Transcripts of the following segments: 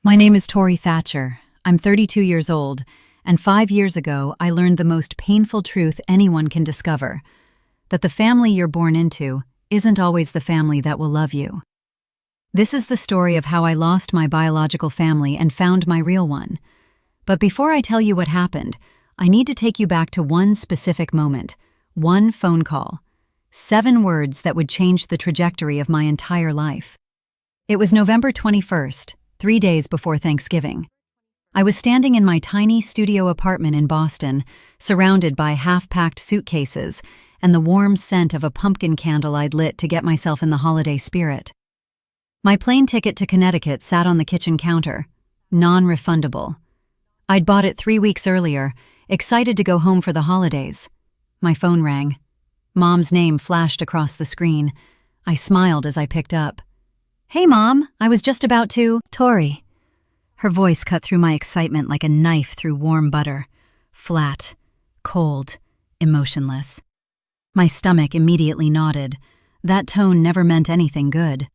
My name is Tori Thatcher. I'm 32 years old, and 5 years ago I learned the most painful truth anyone can discover, that the family you're born into isn't always the family that will love you. This is the story of how I lost my biological family and found my real one. But before I tell you what happened, I need to take you back to one specific moment, one phone call, 7 words that would change the trajectory of my entire life. It was November 21st, 3 days before Thanksgiving. I was standing in my tiny studio apartment in Boston, surrounded by half-packed suitcases and the warm scent of a pumpkin candle I'd lit to get myself in the holiday spirit. My plane ticket to Connecticut sat on the kitchen counter, non-refundable. I'd bought it 3 weeks earlier, excited to go home for the holidays. My phone rang. Mom's name flashed across the screen. I smiled as I picked up. "Hey, Mom, I was just about to—" "Tori." Her voice cut through my excitement like a knife through warm butter. Flat, cold, emotionless. My stomach immediately knotted. That tone never meant anything good.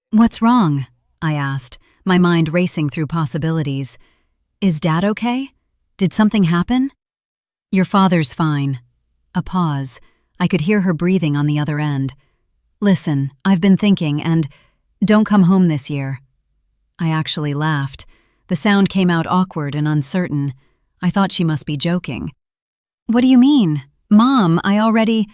"What's wrong?" I asked, my mind racing through possibilities. "Is Dad okay? Did something happen?" "Your father's fine." A pause. I could hear her breathing on the other end. "Listen, I've been thinking, and don't come home this year." I actually laughed. The sound came out awkward and uncertain. I thought she must be joking. "What do you mean? Mom, I already—"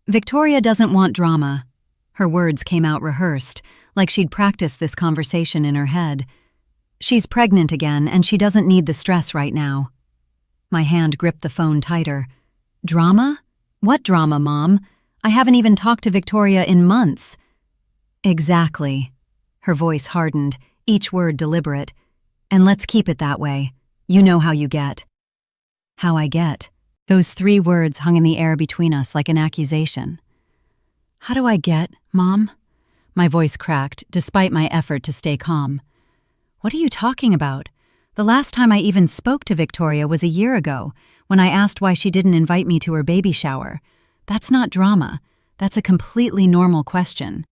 "Victoria doesn't want drama." Her words came out rehearsed, like she'd practiced this conversation in her head. "She's pregnant again, and she doesn't need the stress right now." My hand gripped the phone tighter. "Drama? What drama, Mom? I haven't even talked to Victoria in months." "Exactly." Her voice hardened, each word deliberate. "And let's keep it that way. You know how you get." How I get? Those 3 words hung in the air between us like an accusation. "How do I get, Mom?" My voice cracked, despite my effort to stay calm. "What are you talking about? The last time I even spoke to Victoria was a year ago, when I asked why she didn't invite me to her baby shower. That's not drama. That's a completely normal question."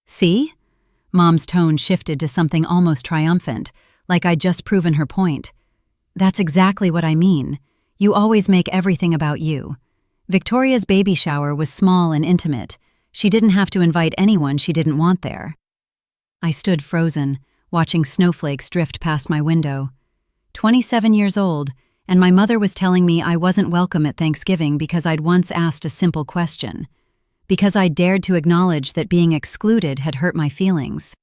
"See?" Mom's tone shifted to something almost triumphant, like I'd just proven her point. "That's exactly what I mean. You always make everything about you. Victoria's baby shower was small and intimate. She didn't have to invite anyone she didn't want there." I stood frozen, watching snowflakes drift past my window. 27 years old, and my mother was telling me I wasn't welcome at Thanksgiving because I'd once asked a simple question. Because I dared to acknowledge that being excluded had hurt my feelings.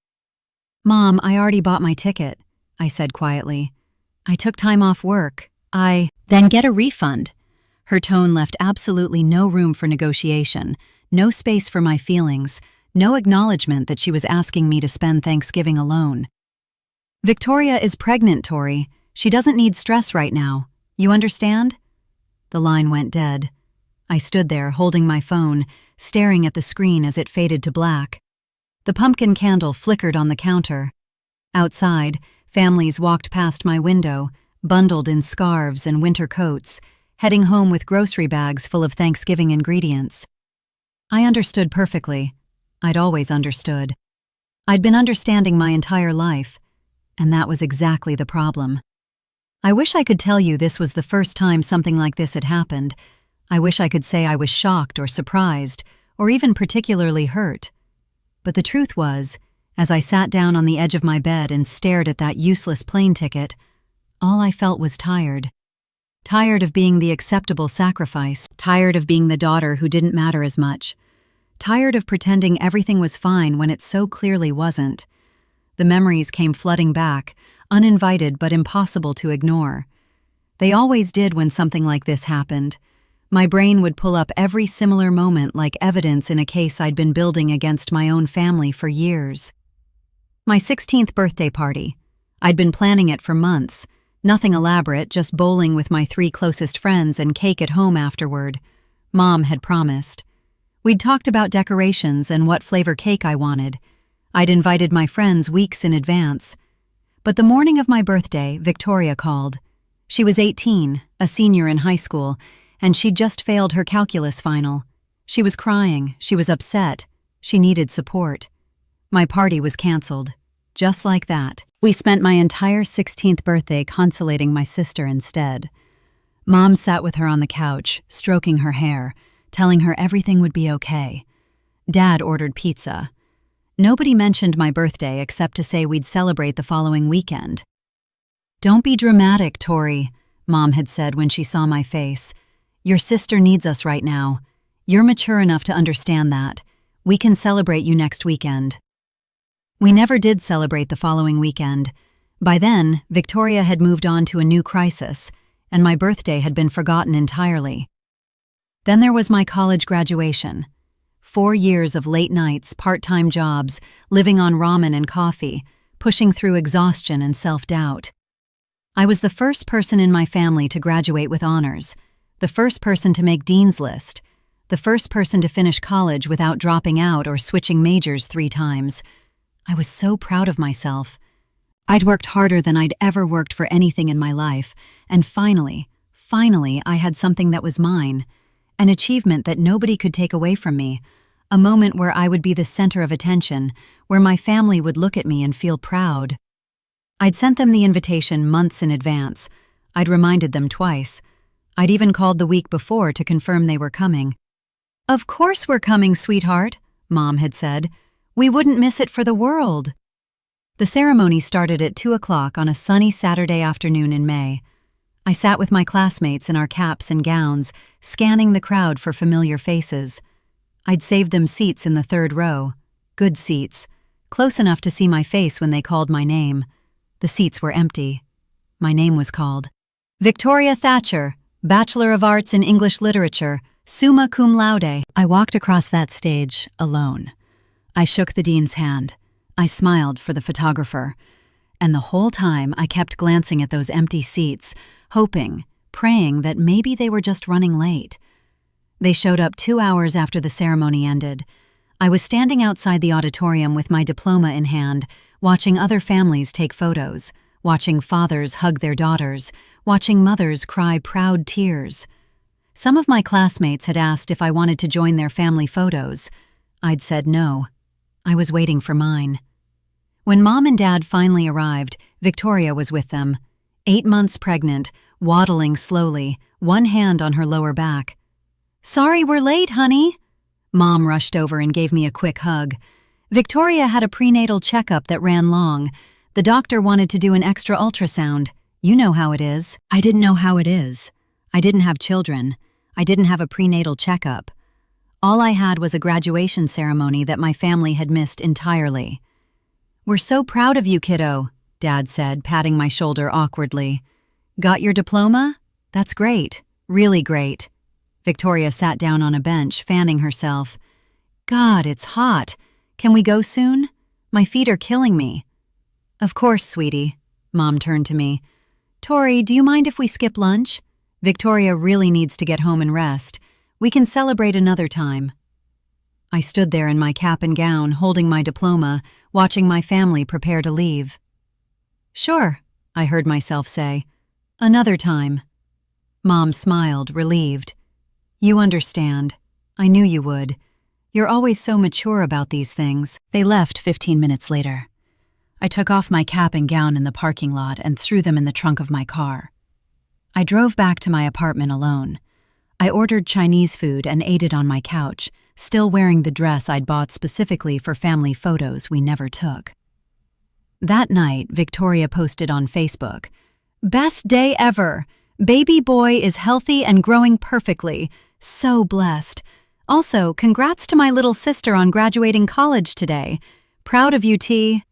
"Mom, I already bought my ticket," I said quietly. "I took time off work. Then get a refund." Her tone left absolutely no room for negotiation, no space for my feelings, no acknowledgement that she was asking me to spend Thanksgiving alone. "Victoria is pregnant, Tori. She doesn't need stress right now. You understand?" The line went dead. I stood there, holding my phone, staring at the screen as it faded to black. The pumpkin candle flickered on the counter. Outside, families walked past my window, bundled in scarves and winter coats, heading home with grocery bags full of Thanksgiving ingredients. I understood perfectly. I'd always understood. I'd been understanding my entire life, and that was exactly the problem. I wish I could tell you this was the first time something like this had happened. I wish I could say I was shocked or surprised, or even particularly hurt. But the truth was, as I sat down on the edge of my bed and stared at that useless plane ticket, all I felt was tired. Tired of being the acceptable sacrifice, tired of being the daughter who didn't matter as much, tired of pretending everything was fine when it so clearly wasn't. The memories came flooding back, uninvited but impossible to ignore. They always did when something like this happened. My brain would pull up every similar moment like evidence in a case I'd been building against my own family for years. My 16th birthday party. I'd been planning it for months. Nothing elaborate, just bowling with my 3 closest friends and cake at home afterward. Mom had promised. We'd talked about decorations and what flavor cake I wanted. I'd invited my friends weeks in advance. But the morning of my birthday, Victoria called. She was 18, a senior in high school, and she'd just failed her calculus final. She was crying, she was upset, she needed support. My party was canceled. Just like that. We spent my entire 16th birthday consolating my sister instead. Mom sat with her on the couch, stroking her hair, telling her everything would be okay. Dad ordered pizza. Nobody mentioned my birthday except to say we'd celebrate the following weekend. "Don't be dramatic, Tori," Mom had said when she saw my face. "Your sister needs us right now. You're mature enough to understand that. We can celebrate you next weekend." We never did celebrate the following weekend. By then, Victoria had moved on to a new crisis, and my birthday had been forgotten entirely. Then there was my college graduation. 4 years of late nights, part-time jobs, living on ramen and coffee, pushing through exhaustion and self-doubt. I was the first person in my family to graduate with honors, the first person to make Dean's List, the first person to finish college without dropping out or switching majors 3 times. I was so proud of myself. I'd worked harder than I'd ever worked for anything in my life, and finally, I had something that was mine, an achievement that nobody could take away from me, a moment where I would be the center of attention, where my family would look at me and feel proud. I'd sent them the invitation months in advance. I'd reminded them twice. I'd even called the week before to confirm they were coming. "Of course we're coming, sweetheart," Mom had said. "We wouldn't miss it for the world." The ceremony started at 2 o'clock on a sunny Saturday afternoon in May. I sat with my classmates in our caps and gowns, scanning the crowd for familiar faces. I'd saved them seats in the 3rd row. Good seats, close enough to see my face when they called my name. The seats were empty. My name was called. "Victoria Thatcher, Bachelor of Arts in English Literature, summa cum laude." I walked across that stage alone. I shook the dean's hand. I smiled for the photographer. And the whole time I kept glancing at those empty seats, hoping, praying that maybe they were just running late. They showed up 2 hours after the ceremony ended. I was standing outside the auditorium with my diploma in hand, watching other families take photos, watching fathers hug their daughters, watching mothers cry proud tears. Some of my classmates had asked if I wanted to join their family photos. I'd said no. I was waiting for mine. When Mom and Dad finally arrived, Victoria was with them. 8 months pregnant, waddling slowly, one hand on her lower back. "Sorry we're late, honey." Mom rushed over and gave me a quick hug. Victoria had a prenatal checkup that ran long. The doctor wanted to do an extra ultrasound. You know how it is. I didn't know how it is. I didn't have children. I didn't have a prenatal checkup. All I had was a graduation ceremony that my family had missed entirely. "We're so proud of you, kiddo," Dad said, patting my shoulder awkwardly. "Got your diploma? That's great. Really great." Victoria sat down on a bench, fanning herself. "God, it's hot. Can we go soon? My feet are killing me." "Of course, sweetie." Mom turned to me. "Tori, do you mind if we skip lunch? Victoria really needs to get home and rest. We can celebrate another time." I stood there in my cap and gown, holding my diploma, watching my family prepare to leave. "Sure," I heard myself say. "Another time." Mom smiled, relieved. "You understand. I knew you would. You're always so mature about these things." They left 15 minutes later. I took off my cap and gown in the parking lot and threw them in the trunk of my car. I drove back to my apartment alone. I ordered Chinese food and ate it on my couch, still wearing the dress I'd bought specifically for family photos we never took. That night, Victoria posted on Facebook, "Best day ever! Baby boy is healthy and growing perfectly. So blessed. Also, congrats to my little sister on graduating college today. Proud of you, T."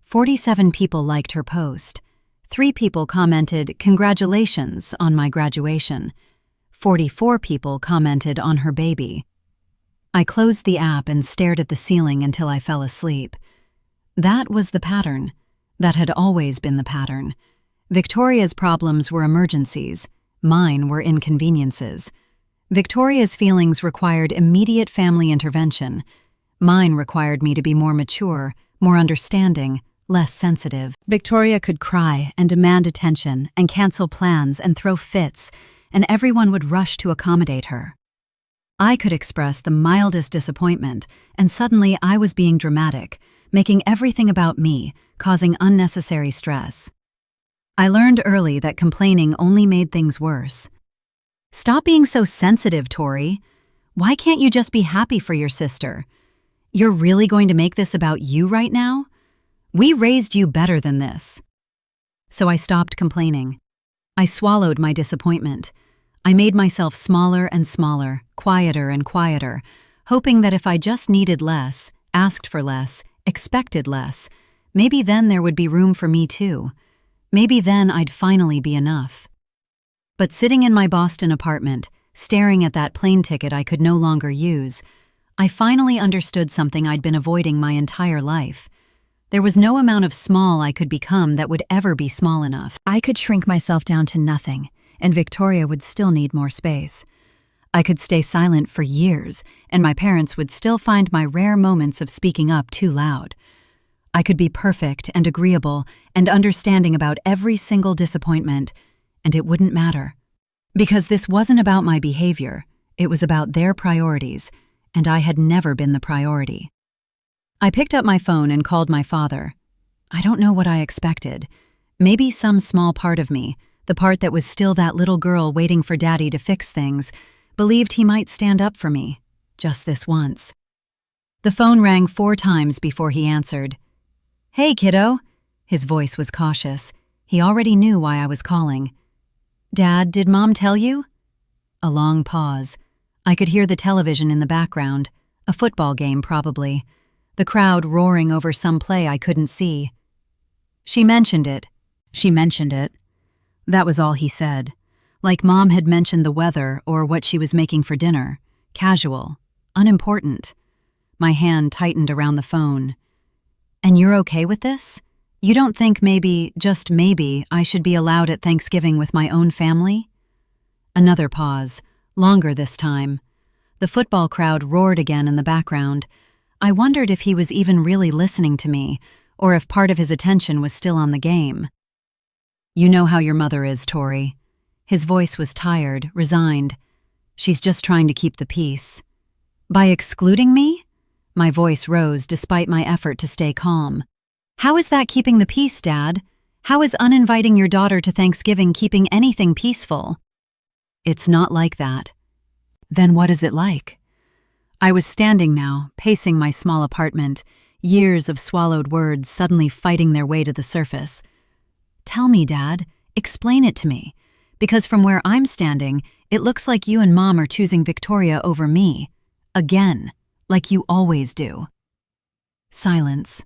47 people liked her post. 3 people commented, "Congratulations" on my graduation. 44 people commented on her baby. I closed the app and stared at the ceiling until I fell asleep. That was the pattern. That had always been the pattern. Victoria's problems were emergencies. Mine were inconveniences. Victoria's feelings required immediate family intervention. Mine required me to be more mature, more understanding, less sensitive. Victoria could cry and demand attention and cancel plans and throw fits, and everyone would rush to accommodate her. I could express the mildest disappointment, and suddenly I was being dramatic, making everything about me, causing unnecessary stress. I learned early that complaining only made things worse. Stop being so sensitive, Tori. Why can't you just be happy for your sister? You're really going to make this about you right now? We raised you better than this. So I stopped complaining. I swallowed my disappointment. I made myself smaller and smaller, quieter and quieter, hoping that if I just needed less, asked for less, expected less, maybe then there would be room for me too. Maybe then I'd finally be enough. But sitting in my Boston apartment, staring at that plane ticket I could no longer use, I finally understood something I'd been avoiding my entire life. There was no amount of small I could become that would ever be small enough. I could shrink myself down to nothing, and Victoria would still need more space. I could stay silent for years, and my parents would still find my rare moments of speaking up too loud. I could be perfect and agreeable and understanding about every single disappointment, and it wouldn't matter. Because this wasn't about my behavior, it was about their priorities, and I had never been the priority. I picked up my phone and called my father. I don't know what I expected. Maybe some small part of me, the part that was still that little girl waiting for Daddy to fix things, believed he might stand up for me, just this once. The phone rang 4 times before he answered. "Hey, kiddo." His voice was cautious. He already knew why I was calling. "Dad, did Mom tell you?" A long pause. I could hear the television in the background, a football game probably, the crowd roaring over some play I couldn't see. She mentioned it. That was all he said. Like Mom had mentioned the weather or what she was making for dinner. Casual. Unimportant. My hand tightened around the phone. "And you're okay with this? You don't think maybe, just maybe, I should be allowed at Thanksgiving with my own family?" Another pause, longer this time. The football crowd roared again in the background. I wondered if he was even really listening to me, or if part of his attention was still on the game. "You know how your mother is, Tori." His voice was tired, resigned. "She's just trying to keep the peace." "By excluding me?" My voice rose despite my effort to stay calm. "How is that keeping the peace, Dad? How is uninviting your daughter to Thanksgiving keeping anything peaceful?" "It's not like that." "Then what is it like?" I was standing now, pacing my small apartment, years of swallowed words suddenly fighting their way to the surface. "Tell me, Dad. Explain it to me. Because from where I'm standing, it looks like you and Mom are choosing Victoria over me. Again, like you always do." Silence.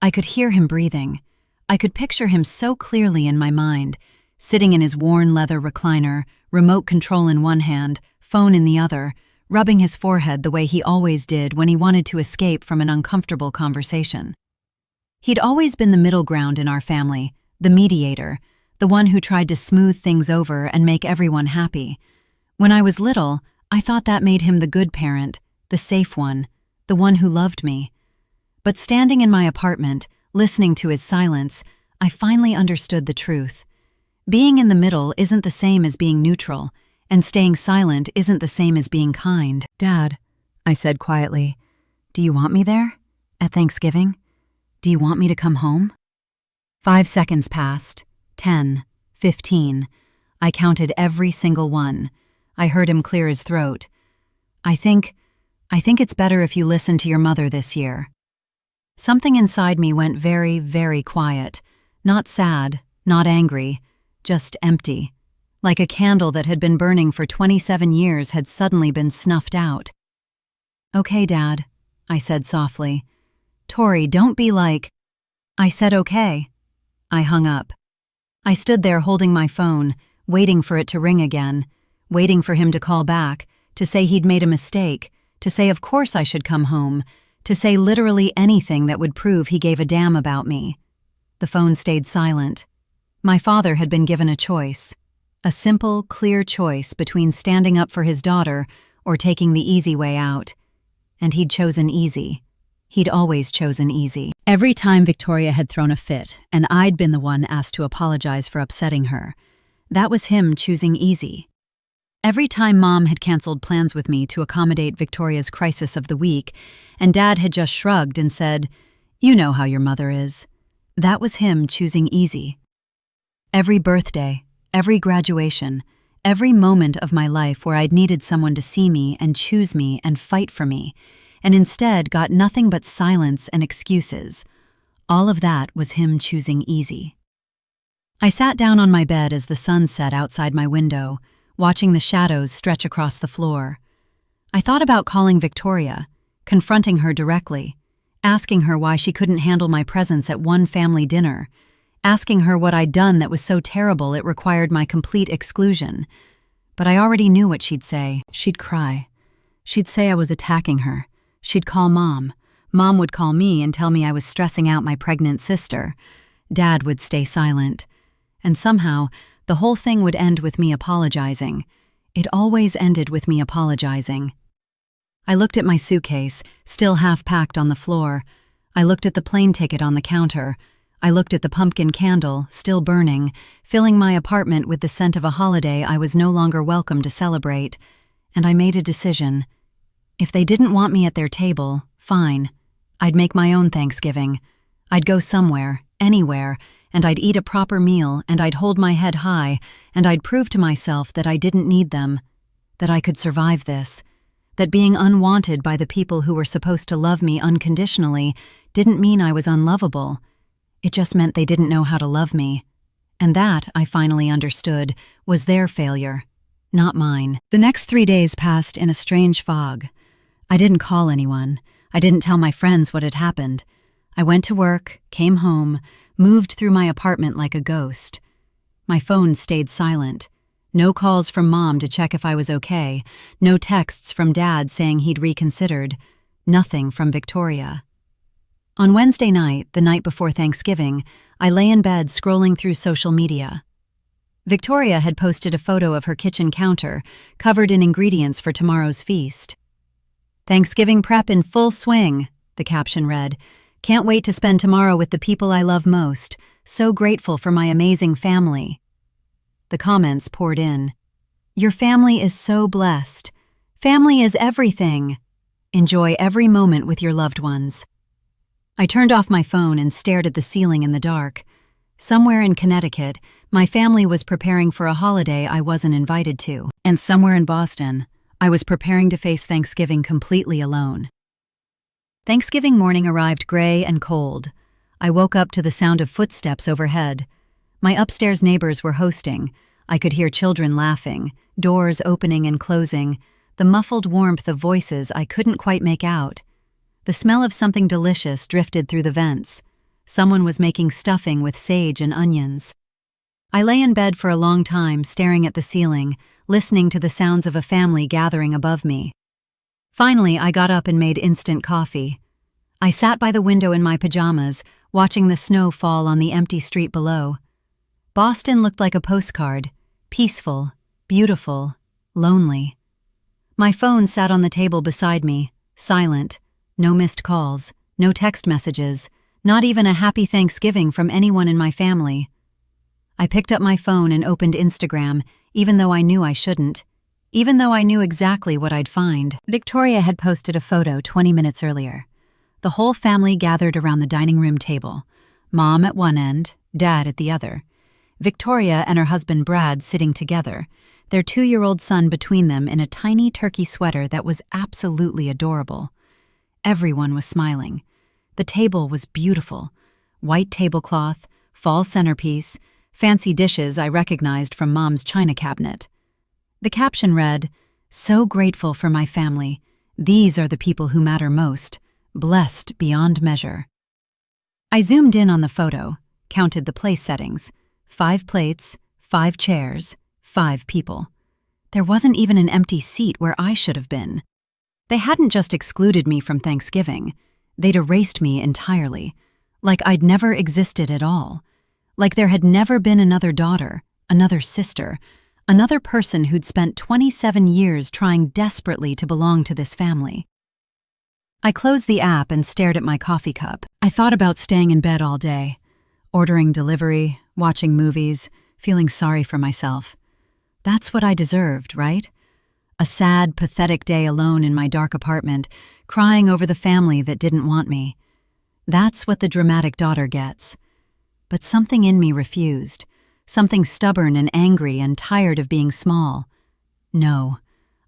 I could hear him breathing. I could picture him so clearly in my mind, sitting in his worn leather recliner, remote control in one hand, phone in the other, rubbing his forehead the way he always did when he wanted to escape from an uncomfortable conversation. He'd always been the middle ground in our family, the mediator, the one who tried to smooth things over and make everyone happy. When I was little, I thought that made him the good parent, the safe one, the one who loved me. But standing in my apartment, listening to his silence, I finally understood the truth. Being in the middle isn't the same as being neutral, and staying silent isn't the same as being kind. "Dad," I said quietly, "do you want me there? At Thanksgiving? Do you want me to come home?" 5 seconds passed. 10, 15. I counted every single one. I heard him clear his throat. I think it's better if you listen to your mother this year." Something inside me went very, very quiet. Not sad, not angry, just empty. Like a candle that had been burning for 27 years had suddenly been snuffed out. "Okay, Dad," I said softly. "Tori, don't be like—" I said okay. I hung up. I stood there holding my phone, waiting for it to ring again, waiting for him to call back, to say he'd made a mistake, to say of course I should come home, to say literally anything that would prove he gave a damn about me. The phone stayed silent. My father had been given a choice. A simple, clear choice between standing up for his daughter or taking the easy way out. And he'd chosen easy. He'd always chosen easy. Every time Victoria had thrown a fit, and I'd been the one asked to apologize for upsetting her, that was him choosing easy. Every time Mom had canceled plans with me to accommodate Victoria's crisis of the week, and Dad had just shrugged and said, "You know how your mother is," That was him choosing easy. Every birthday, every graduation, every moment of my life where I'd needed someone to see me and choose me and fight for me, and instead got nothing but silence and excuses. All of that was him choosing easy. I sat down on my bed as the sun set outside my window, watching the shadows stretch across the floor. I thought about calling Victoria, confronting her directly, asking her why she couldn't handle my presence at one family dinner, asking her what I'd done that was so terrible it required my complete exclusion. But I already knew what she'd say. She'd cry. She'd say I was attacking her. She'd call Mom. Mom would call me and tell me I was stressing out my pregnant sister. Dad would stay silent. And somehow, the whole thing would end with me apologizing. It always ended with me apologizing. I looked at my suitcase, still half-packed on the floor. I looked at the plane ticket on the counter. I looked at the pumpkin candle, still burning, filling my apartment with the scent of a holiday I was no longer welcome to celebrate. And I made a decision. If they didn't want me at their table, fine. I'd make my own Thanksgiving. I'd go somewhere, anywhere, and I'd eat a proper meal, and I'd hold my head high, and I'd prove to myself that I didn't need them, that I could survive this, that being unwanted by the people who were supposed to love me unconditionally didn't mean I was unlovable. It just meant they didn't know how to love me. And that, I finally understood, was their failure, not mine. The next 3 days passed in a strange fog. I didn't call anyone. I didn't tell my friends what had happened. I went to work, came home, moved through my apartment like a ghost. My phone stayed silent. No calls from Mom to check if I was okay. No texts from Dad saying he'd reconsidered. Nothing from Victoria. On Wednesday night, the night before Thanksgiving, I lay in bed scrolling through social media. Victoria had posted a photo of her kitchen counter, covered in ingredients for tomorrow's feast. "Thanksgiving prep in full swing," the caption read. "Can't wait to spend tomorrow with the people I love most. So grateful for my amazing family." The comments poured in. "Your family is so blessed. Family is everything. Enjoy every moment with your loved ones." I turned off my phone and stared at the ceiling in the dark. Somewhere in Connecticut, my family was preparing for a holiday I wasn't invited to. And somewhere in Boston, I was preparing to face Thanksgiving completely alone. Thanksgiving morning arrived gray and cold. I woke up to the sound of footsteps overhead. My upstairs neighbors were hosting. I could hear children laughing, doors opening and closing, the muffled warmth of voices I couldn't quite make out. The smell of something delicious drifted through the vents. Someone was making stuffing with sage and onions. I lay in bed for a long time, staring at the ceiling, listening to the sounds of a family gathering above me. Finally, I got up and made instant coffee. I sat by the window in my pajamas, watching the snow fall on the empty street below. Boston looked like a postcard, peaceful, beautiful, lonely. My phone sat on the table beside me, silent, no missed calls, no text messages, not even a happy Thanksgiving from anyone in my family. I picked up my phone and opened Instagram, even though I knew I shouldn't, even though I knew exactly what I'd find. Victoria had posted a photo 20 minutes earlier. The whole family gathered around the dining room table, Mom at one end, Dad at the other. Victoria and her husband Brad sitting together, their 2-year-old son between them in a tiny turkey sweater that was absolutely adorable. Everyone was smiling. The table was beautiful. White tablecloth, fall centerpiece, fancy dishes I recognized from Mom's china cabinet. The caption read, "So grateful for my family. These are the people who matter most. Blessed beyond measure." I zoomed in on the photo, counted the place settings. 5 plates, 5 chairs, 5 people. There wasn't even an empty seat where I should have been. They hadn't just excluded me from Thanksgiving. They'd erased me entirely. Like I'd never existed at all. Like there had never been another daughter, another sister, another person who'd spent 27 years trying desperately to belong to this family. I closed the app and stared at my coffee cup. I thought about staying in bed all day, ordering delivery, watching movies, feeling sorry for myself. That's what I deserved, right? A sad, pathetic day alone in my dark apartment, crying over the family that didn't want me. That's what the dramatic daughter gets. But something in me refused. Something stubborn and angry and tired of being small. No,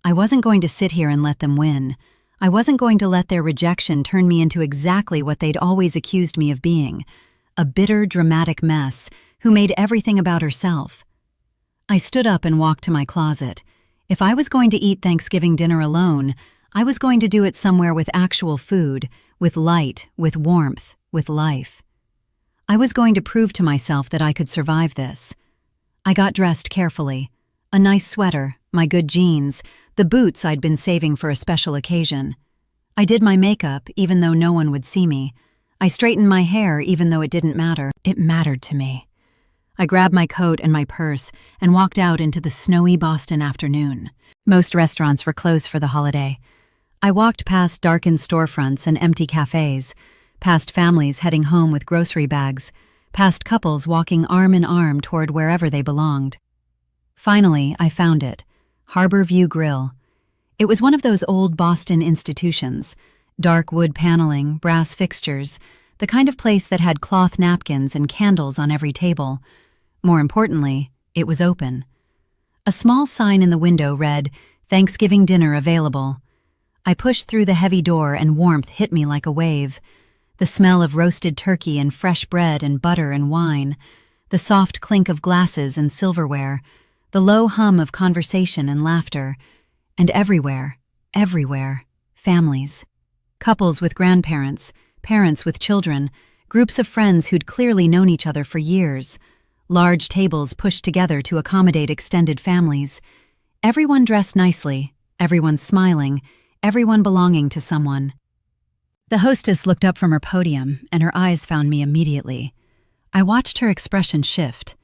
I wasn't going to sit here and let them win. I wasn't going to let their rejection turn me into exactly what they'd always accused me of being, a bitter, dramatic mess who made everything about herself. I stood up and walked to my closet. If I was going to eat Thanksgiving dinner alone, I was going to do it somewhere with actual food, with light, with warmth, with life. I was going to prove to myself that I could survive this. I got dressed carefully. A nice sweater, my good jeans, the boots I'd been saving for a special occasion. I did my makeup even though no one would see me. I straightened my hair even though it didn't matter. It mattered to me. I grabbed my coat and my purse and walked out into the snowy Boston afternoon. Most restaurants were closed for the holiday. I walked past darkened storefronts and empty cafes, past families heading home with grocery bags, past couples walking arm in arm toward wherever they belonged. Finally, I found it, Harbor View Grill. It was one of those old Boston institutions, dark wood paneling, brass fixtures, the kind of place that had cloth napkins and candles on every table. More importantly, it was open. A small sign in the window read, "Thanksgiving dinner available." I pushed through the heavy door and warmth hit me like a wave. The smell of roasted turkey and fresh bread and butter and wine, the soft clink of glasses and silverware, the low hum of conversation and laughter, and everywhere, families. Couples with grandparents, parents with children, groups of friends who'd clearly known each other for years, large tables pushed together to accommodate extended families. Everyone dressed nicely, everyone smiling, everyone belonging to someone. The hostess looked up from her podium, and her eyes found me immediately. I watched her expression shift.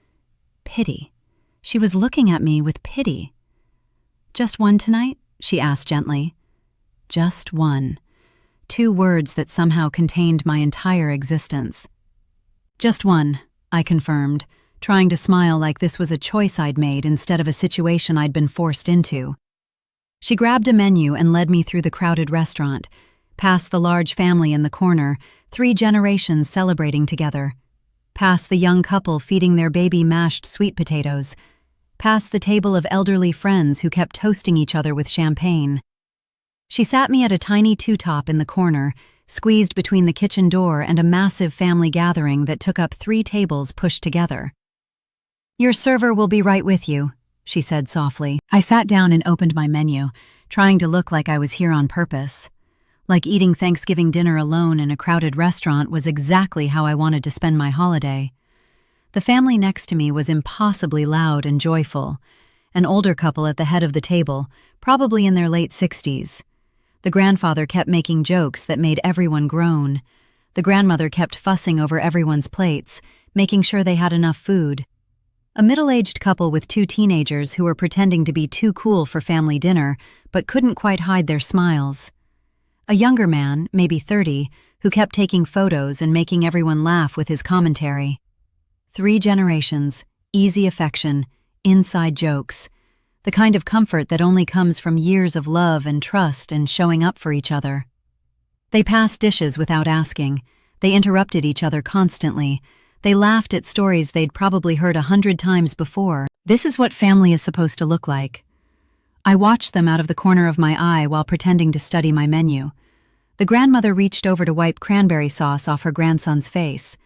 Pity. She was looking at me with pity. "Just one tonight?" she asked gently. Just one. 2 words that somehow contained my entire existence. "Just one," I confirmed, trying to smile like this was a choice I'd made instead of a situation I'd been forced into. She grabbed a menu and led me through the crowded restaurant, past the large family in the corner, 3 generations celebrating together, past the young couple feeding their baby mashed sweet potatoes, past the table of elderly friends who kept toasting each other with champagne. She sat me at a tiny 2-top in the corner, squeezed between the kitchen door and a massive family gathering that took up 3 tables pushed together. "Your server will be right with you," she said softly. I sat down and opened my menu, trying to look like I was here on purpose. Like eating Thanksgiving dinner alone in a crowded restaurant was exactly how I wanted to spend my holiday. The family next to me was impossibly loud and joyful, an older couple at the head of the table, probably in their late 60s. The grandfather kept making jokes that made everyone groan. The grandmother kept fussing over everyone's plates, making sure they had enough food. A middle-aged couple with 2 teenagers who were pretending to be too cool for family dinner, but couldn't quite hide their smiles. A younger man, maybe 30, who kept taking photos and making everyone laugh with his commentary. 3 generations, easy affection, inside jokes, the kind of comfort that only comes from years of love and trust and showing up for each other. They passed dishes without asking. They interrupted each other constantly. They laughed at stories they'd probably heard 100 times before. This is what family is supposed to look like. I watched them out of the corner of my eye while pretending to study my menu. The grandmother reached over to wipe cranberry sauce off her grandson's face.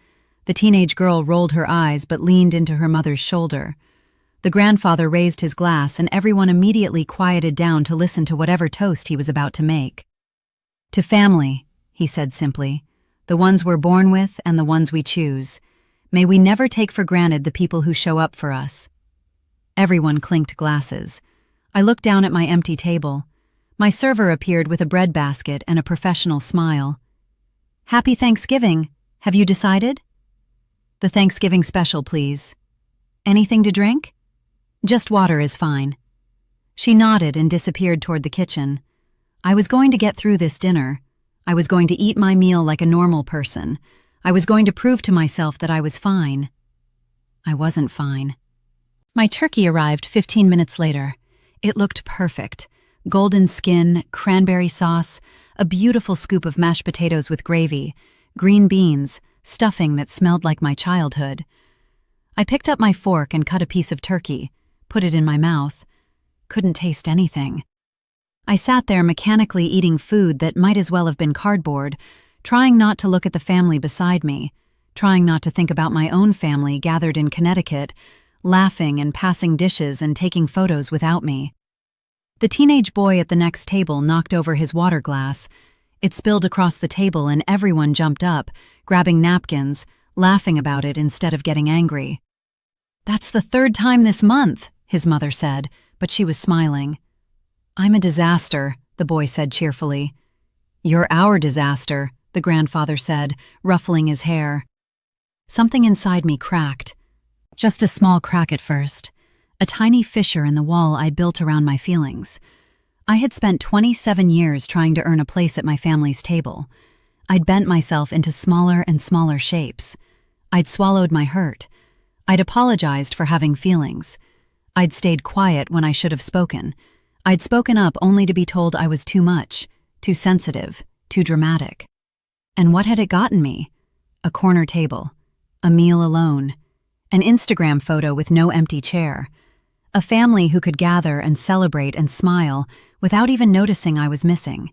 The teenage girl rolled her eyes but leaned into her mother's shoulder. The grandfather raised his glass and everyone immediately quieted down to listen to whatever toast he was about to make. "To family," he said simply, "the ones we're born with and the ones we choose. May we never take for granted the people who show up for us." Everyone clinked glasses. I looked down at my empty table. My server appeared with a bread basket and a professional smile. "Happy Thanksgiving. Have you decided?" "The Thanksgiving special, please." "Anything to drink?" "Just water is fine." She nodded and disappeared toward the kitchen. I was going to get through this dinner. I was going to eat my meal like a normal person. I was going to prove to myself that I was fine. I wasn't fine. My turkey arrived 15 minutes later. It looked perfect. Golden skin, cranberry sauce, a beautiful scoop of mashed potatoes with gravy, green beans, stuffing that smelled like my childhood. I picked up my fork and cut a piece of turkey, put it in my mouth. Couldn't taste anything. I sat there mechanically eating food that might as well have been cardboard, trying not to look at the family beside me, trying not to think about my own family gathered in Connecticut, laughing and passing dishes and taking photos without me. The teenage boy at the next table knocked over his water glass. It spilled across the table and everyone jumped up, grabbing napkins, laughing about it instead of getting angry. "That's the third time this month," his mother said, but she was smiling. "I'm a disaster," the boy said cheerfully. "You're our disaster," the grandfather said, ruffling his hair. Something inside me cracked. Just a small crack at first, a tiny fissure in the wall I'd built around my feelings. I had spent 27 years trying to earn a place at my family's table. I'd bent myself into smaller and smaller shapes. I'd swallowed my hurt. I'd apologized for having feelings. I'd stayed quiet when I should have spoken. I'd spoken up only to be told I was too much, too sensitive, too dramatic. And what had it gotten me? A corner table, a meal alone, an Instagram photo with no empty chair, a family who could gather and celebrate and smile without even noticing I was missing.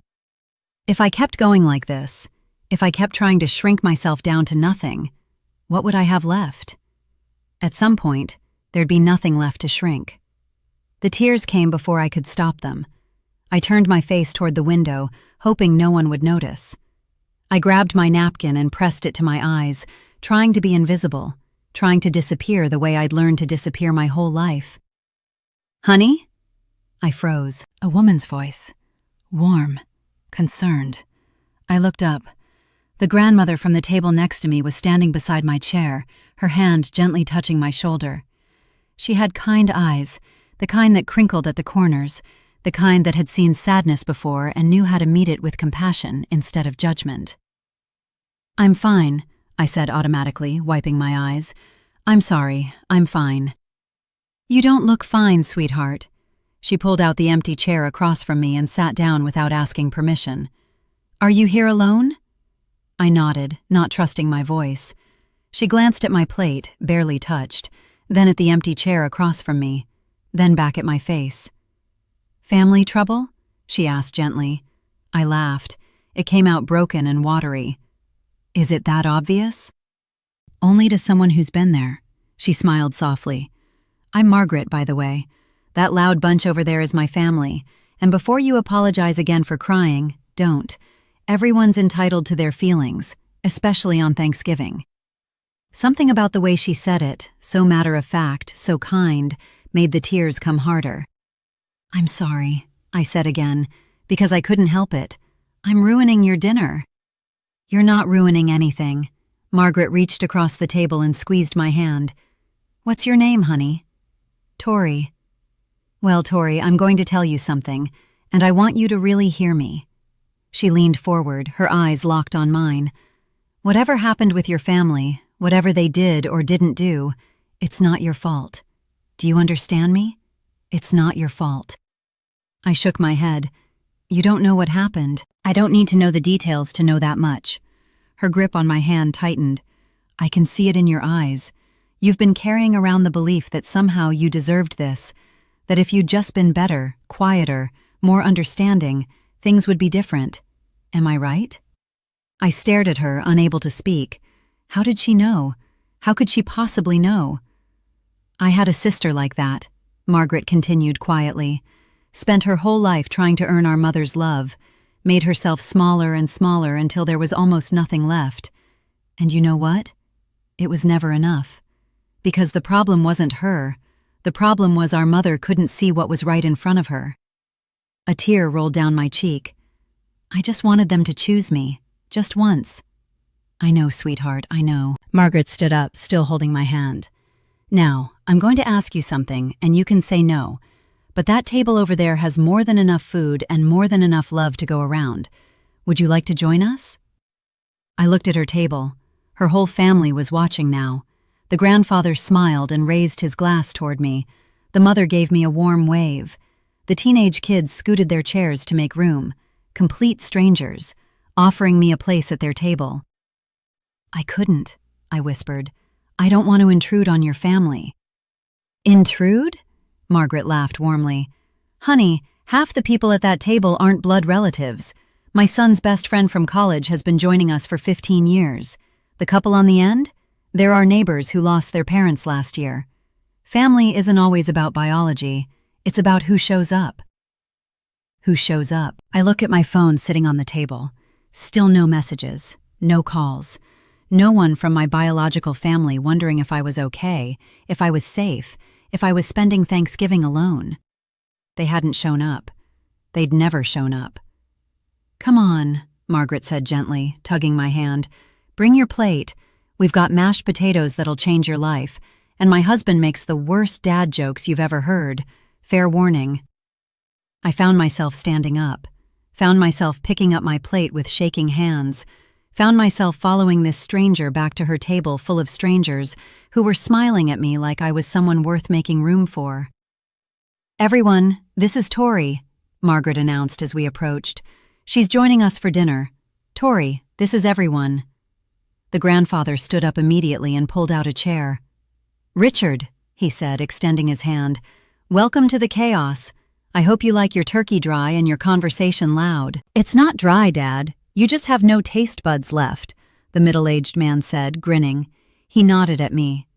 If I kept going like this, if I kept trying to shrink myself down to nothing, what would I have left? At some point, there'd be nothing left to shrink. The tears came before I could stop them. I turned my face toward the window, hoping no one would notice. I grabbed my napkin and pressed it to my eyes, trying to be invisible, trying to disappear the way I'd learned to disappear my whole life. "Honey?" I froze. A woman's voice. Warm. Concerned. I looked up. The grandmother from the table next to me was standing beside my chair, her hand gently touching my shoulder. She had kind eyes, the kind that crinkled at the corners, the kind that had seen sadness before and knew how to meet it with compassion instead of judgment. "I'm fine," I said automatically, wiping my eyes. "I'm sorry, I'm fine." "You don't look fine, sweetheart." She pulled out the empty chair across from me and sat down without asking permission. "Are you here alone?" I nodded, not trusting my voice. She glanced at my plate, barely touched, then at the empty chair across from me, then back at my face. "Family trouble?" she asked gently. I laughed. It came out broken and watery. "Is it that obvious?" "Only to someone who's been there," she smiled softly. "I'm Margaret, by the way. That loud bunch over there is my family, and before you apologize again for crying, don't. Everyone's entitled to their feelings, especially on Thanksgiving." Something about the way she said it, so matter-of-fact, so kind, made the tears come harder. "I'm sorry," I said again, because I couldn't help it. "I'm ruining your dinner." "You're not ruining anything." Margaret reached across the table and squeezed my hand. "What's your name, honey?" "Tori." "Well, Tori, I'm going to tell you something, and I want you to really hear me." She leaned forward, her eyes locked on mine. "Whatever happened with your family, whatever they did or didn't do, it's not your fault. Do you understand me? It's not your fault." I shook my head. "You don't know what happened. I don't need to know the details to know that much." Her grip on my hand tightened. "I can see it in your eyes. You've been carrying around the belief that somehow you deserved this, that if you'd just been better, quieter, more understanding, things would be different. Am I right?" I stared at her, unable to speak. How did she know? How could she possibly know? "I had a sister like that," Margaret continued quietly. "Spent her whole life trying to earn our mother's love, made herself smaller and smaller until there was almost nothing left. And you know what? It was never enough. Because the problem wasn't her. The problem was our mother couldn't see what was right in front of her." A tear rolled down my cheek. "I just wanted them to choose me, just once." "I know, sweetheart, I know." Margaret stood up, still holding my hand. "Now, I'm going to ask you something, and you can say no. But that table over there has more than enough food and more than enough love to go around. Would you like to join us?" I looked at her table. Her whole family was watching now. The grandfather smiled and raised his glass toward me. The mother gave me a warm wave. The teenage kids scooted their chairs to make room. Complete strangers, offering me a place at their table. I couldn't, I whispered. I don't want to intrude on your family. Intrude? Margaret laughed warmly. Honey, half the people at that table aren't blood relatives. My son's best friend from college has been joining us for 15 years. The couple on the end? They're our neighbors who lost their parents last year. Family isn't always about biology. It's about who shows up. Who shows up? I look at my phone sitting on the table. Still no messages, no calls. No one from my biological family wondering if I was okay, if I was safe, if I was spending Thanksgiving alone. They hadn't shown up. They'd never shown up. Come on, Margaret said gently, tugging my hand. Bring your plate. We've got mashed potatoes that'll change your life, and my husband makes the worst dad jokes you've ever heard. Fair warning. I found myself standing up, found myself picking up my plate with shaking hands, found myself following this stranger back to her table full of strangers who were smiling at me like I was someone worth making room for. Everyone, this is Tori, Margaret announced as we approached. She's joining us for dinner. Tori, this is everyone. The grandfather stood up immediately and pulled out a chair. Richard, he said, extending his hand, welcome to the chaos. I hope you like your turkey dry and your conversation loud. It's not dry, Dad. You just have no taste buds left, the middle-aged man said, grinning. He nodded at me.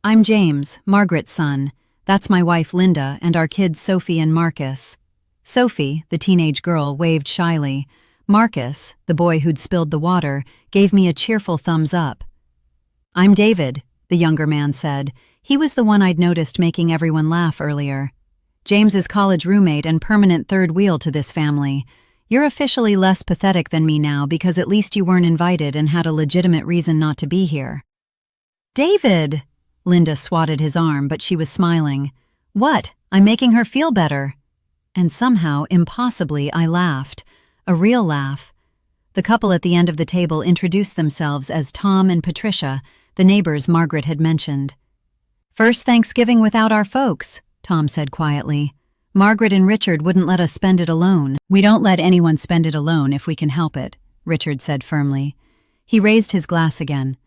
I'm James, Margaret's son. That's my wife Linda and our kids Sophie and Marcus. Sophie, the teenage girl, waved shyly. Marcus, the boy who'd spilled the water, gave me a cheerful thumbs up. I'm David, the younger man said. He was the one I'd noticed making everyone laugh earlier. James's college roommate and permanent third wheel to this family. You're officially less pathetic than me now because at least you weren't invited and had a legitimate reason not to be here. David! Linda swatted his arm, but she was smiling. What? I'm making her feel better. And somehow, impossibly, I laughed. A real laugh. The couple at the end of the table introduced themselves as Tom and Patricia, the neighbors Margaret had mentioned. First Thanksgiving without our folks, Tom said quietly. Margaret and Richard wouldn't let us spend it alone. We don't let anyone spend it alone if we can help it, Richard said firmly. He raised his glass again.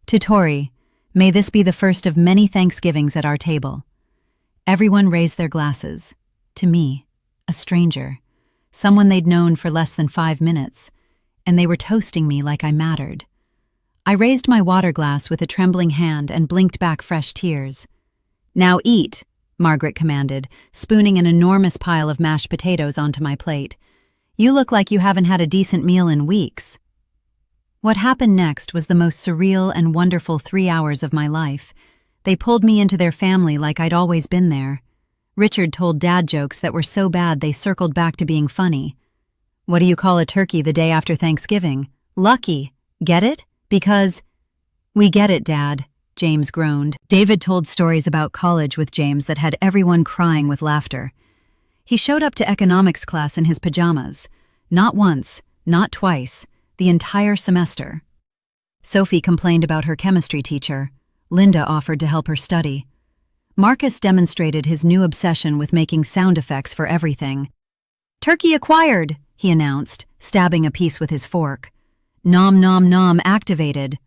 To Tori, may this be the first of many Thanksgivings at our table. Everyone raised their glasses. To me, a stranger. Someone they'd known for less than 5 minutes, and they were toasting me like I mattered. I raised my water glass with a trembling hand and blinked back fresh tears. Now eat, Margaret commanded, spooning an enormous pile of mashed potatoes onto my plate. You look like you haven't had a decent meal in weeks. What happened next was the most surreal and wonderful 3 hours of my life. They pulled me into their family like I'd always been there. Richard told dad jokes that were so bad they circled back to being funny. What do you call a turkey the day after Thanksgiving? Lucky. Get it? Because... We get it, Dad, James groaned. David told stories about college with James that had everyone crying with laughter. He showed up to economics class in his pajamas. Not once, not twice, the entire semester. Sophie complained about her chemistry teacher. Linda offered to help her study. Marcus demonstrated his new obsession with making sound effects for everything. Turkey acquired, he announced, stabbing a piece with his fork. Nom nom nom activated.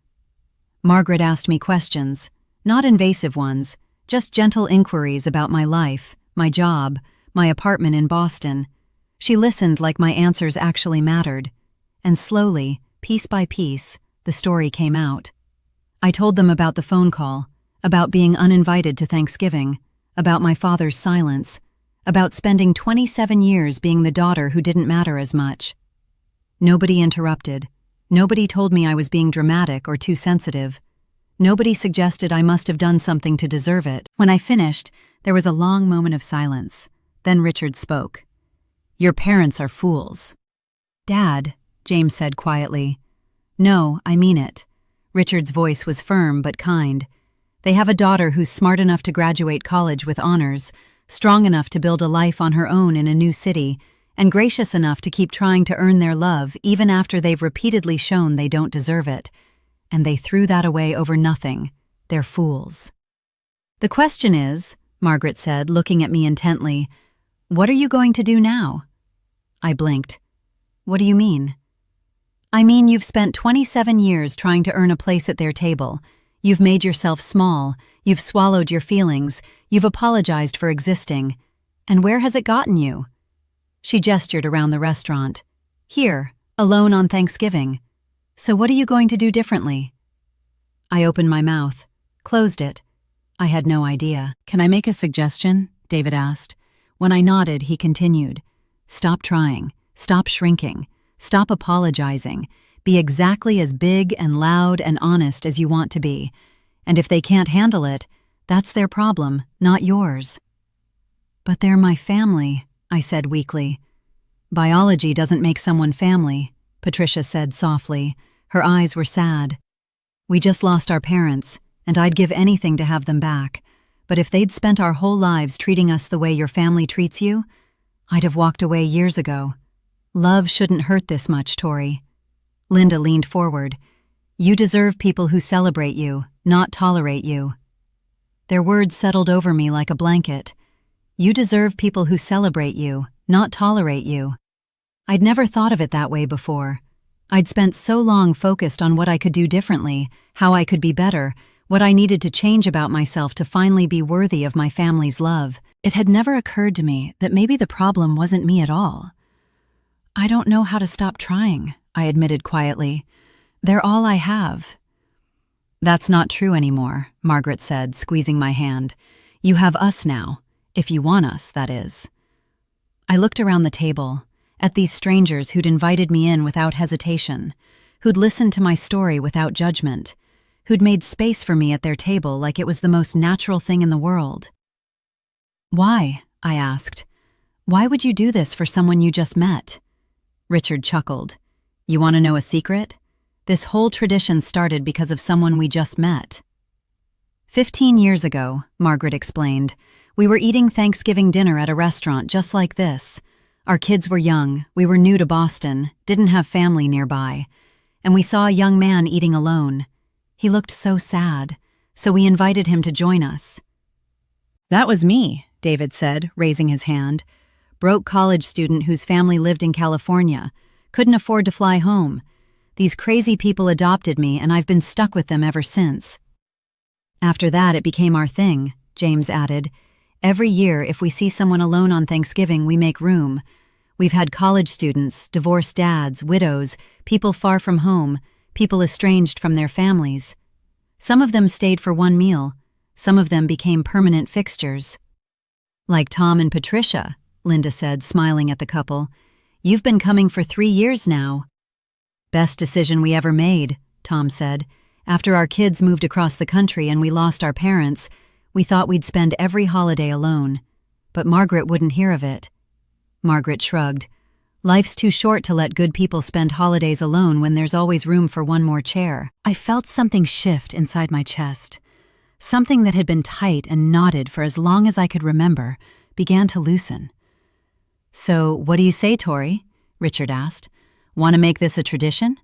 Margaret asked me questions, not invasive ones, just gentle inquiries about my life, my job, my apartment in Boston. She listened like my answers actually mattered. And slowly, piece by piece, the story came out. I told them about the phone call, about being uninvited to Thanksgiving, about my father's silence, about spending 27 years being the daughter who didn't matter as much. Nobody interrupted. Nobody told me I was being dramatic or too sensitive. Nobody suggested I must have done something to deserve it. When I finished, there was a long moment of silence. Then Richard spoke. Your parents are fools. Dad, James said quietly. No, I mean it. Richard's voice was firm but kind. They have a daughter who's smart enough to graduate college with honors, strong enough to build a life on her own in a new city, and gracious enough to keep trying to earn their love even after they've repeatedly shown they don't deserve it. And they threw that away over nothing. They're fools. The question is, Margaret said, looking at me intently, what are you going to do now? I blinked. What do you mean? I mean, you've spent 27 years trying to earn a place at their table. You've made yourself small, you've swallowed your feelings, you've apologized for existing. And where has it gotten you? She gestured around the restaurant. Here, alone on Thanksgiving. So what are you going to do differently? I opened my mouth, closed it. I had no idea. Can I make a suggestion? David asked. When I nodded, he continued. Stop trying. Stop shrinking. Stop apologizing. Be exactly as big and loud and honest as you want to be. And if they can't handle it, that's their problem, not yours. But they're my family, I said weakly. Biology doesn't make someone family, Patricia said softly. Her eyes were sad. We just lost our parents, and I'd give anything to have them back. But if they'd spent our whole lives treating us the way your family treats you, I'd have walked away years ago. Love shouldn't hurt this much, Tori. Linda leaned forward. You deserve people who celebrate you, not tolerate you. Their words settled over me like a blanket. You deserve people who celebrate you, not tolerate you. I'd never thought of it that way before. I'd spent so long focused on what I could do differently, how I could be better, what I needed to change about myself to finally be worthy of my family's love. It had never occurred to me that maybe the problem wasn't me at all. I don't know how to stop trying, I admitted quietly. They're all I have. That's not true anymore, Margaret said, squeezing my hand. You have us now, if you want us, that is. I looked around the table, at these strangers who'd invited me in without hesitation, who'd listened to my story without judgment, who'd made space for me at their table like it was the most natural thing in the world. Why? I asked. Why would you do this for someone you just met? Richard chuckled. You want to know a secret? This whole tradition started because of someone we just met. 15 years ago, Margaret explained, we were eating Thanksgiving dinner at a restaurant just like this. Our kids were young, we were new to Boston, didn't have family nearby, and we saw a young man eating alone. He looked so sad, so we invited him to join us. That was me, David said, raising his hand. Broke college student whose family lived in California, couldn't afford to fly home. These crazy people adopted me, and I've been stuck with them ever since. After that, it became our thing, James added. Every year, if we see someone alone on Thanksgiving, we make room. We've had college students, divorced dads, widows, people far from home, people estranged from their families. Some of them stayed for one meal. Some of them became permanent fixtures. Like Tom and Patricia, Linda said, smiling at the couple. You've been coming for 3 years now. Best decision we ever made, Tom said. After our kids moved across the country and we lost our parents, we thought we'd spend every holiday alone. But Margaret wouldn't hear of it. Margaret shrugged. Life's too short to let good people spend holidays alone when there's always room for one more chair. I felt something shift inside my chest. Something that had been tight and knotted for as long as I could remember began to loosen. So, what do you say, Tori? Richard asked. Want to make this a tradition?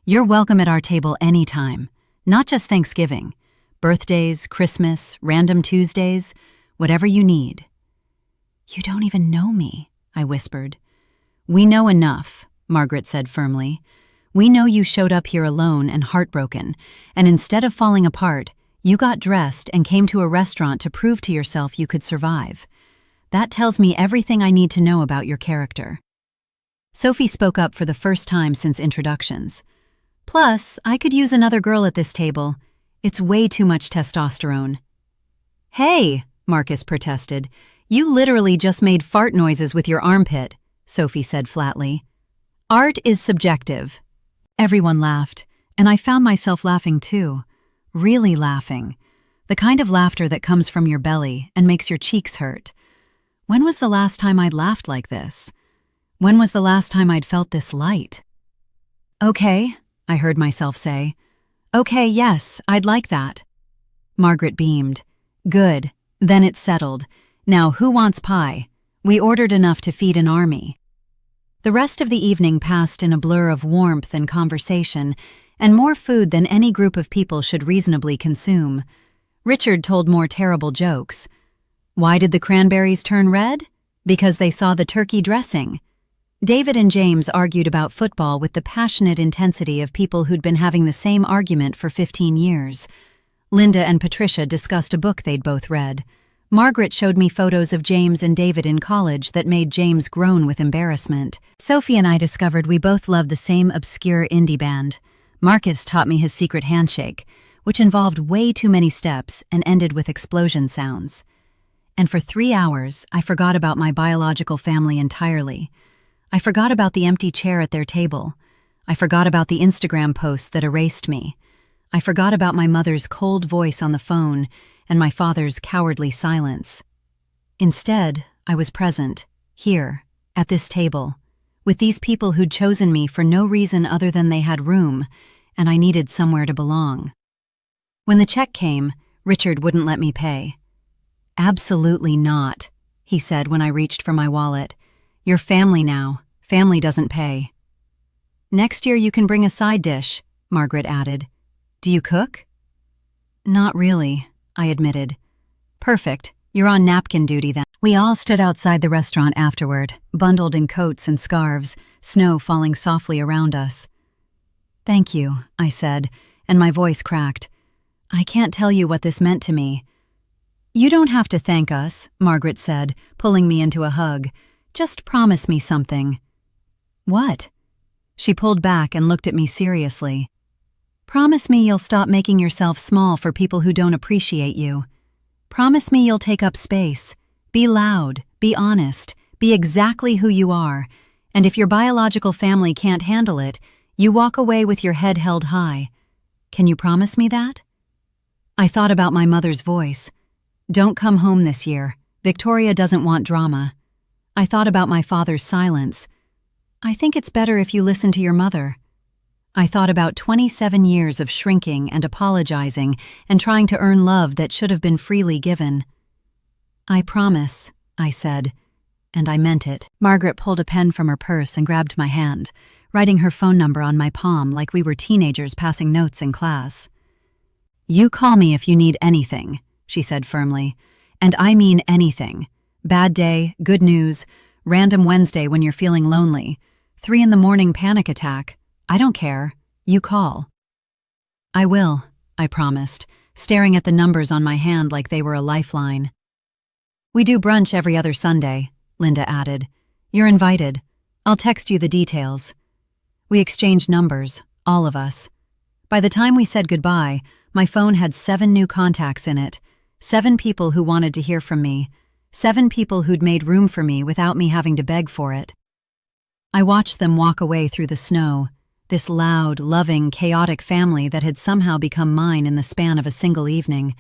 You're welcome at our table anytime, not just Thanksgiving. Birthdays, Christmas, random Tuesdays, whatever you need. You don't even know me, I whispered. We know enough, Margaret said firmly. We know you showed up here alone and heartbroken, and instead of falling apart, you got dressed and came to a restaurant to prove to yourself you could survive. That tells me everything I need to know about your character. Sophie spoke up for the first time since introductions. Plus, I could use another girl at this table. It's way too much testosterone. Hey, Marcus protested. You literally just made fart noises with your armpit, Sophie said flatly. Art is subjective. Everyone laughed, and I found myself laughing too. Really laughing. The kind of laughter that comes from your belly and makes your cheeks hurt. When was the last time I'd laughed like this? When was the last time I'd felt this light? Okay, I heard myself say. Okay, yes, I'd like that. Margaret beamed. Good, then it's settled. Now, who wants pie? We ordered enough to feed an army. The rest of the evening passed in a blur of warmth and conversation, and more food than any group of people should reasonably consume. Richard told more terrible jokes. Why did the cranberries turn red? Because they saw the turkey dressing. David and James argued about football with the passionate intensity of people who'd been having the same argument for 15 years. Linda and Patricia discussed a book they'd both read. Margaret showed me photos of James and David in college that made James groan with embarrassment. Sophie and I discovered we both loved the same obscure indie band. Marcus taught me his secret handshake, which involved way too many steps and ended with explosion sounds. And for 3 hours, I forgot about my biological family entirely. I forgot about the empty chair at their table. I forgot about the Instagram posts that erased me. I forgot about my mother's cold voice on the phone and my father's cowardly silence. Instead, I was present, here, at this table, with these people who'd chosen me for no reason other than they had room, and I needed somewhere to belong. When the check came, Richard wouldn't let me pay. "Absolutely not," he said when I reached for my wallet. "You're family now. Family doesn't pay." "Next year you can bring a side dish," Margaret added. "Do you cook?" "Not really," I admitted. "Perfect. You're on napkin duty then." We all stood outside the restaurant afterward, bundled in coats and scarves, snow falling softly around us. "Thank you," I said, and my voice cracked. "I can't tell you what this meant to me." "You don't have to thank us," Margaret said, pulling me into a hug. "Just promise me something." "What?" She pulled back and looked at me seriously. "Promise me you'll stop making yourself small for people who don't appreciate you. Promise me you'll take up space. Be loud, be honest, be exactly who you are, and if your biological family can't handle it, you walk away with your head held high. Can you promise me that?" I thought about my mother's voice. "Don't come home this year. Victoria doesn't want drama." I thought about my father's silence. "I think it's better if you listen to your mother." I thought about 27 years of shrinking and apologizing and trying to earn love that should have been freely given. "I promise," I said, and I meant it. Margaret pulled a pen from her purse and grabbed my hand, writing her phone number on my palm like we were teenagers passing notes in class. "You call me if you need anything," she said firmly. "And I mean anything. Bad day, good news, random Wednesday when you're feeling lonely, 3 a.m. panic attack. I don't care. You call." "I will," I promised, staring at the numbers on my hand like they were a lifeline. "We do brunch every other Sunday," Linda added. "You're invited. I'll text you the details." We exchanged numbers, all of us. By the time we said goodbye, my phone had 7 new contacts in it, 7 people who wanted to hear from me, 7 people who'd made room for me without me having to beg for it. I watched them walk away through the snow, this loud, loving, chaotic family that had somehow become mine in the span of a single evening.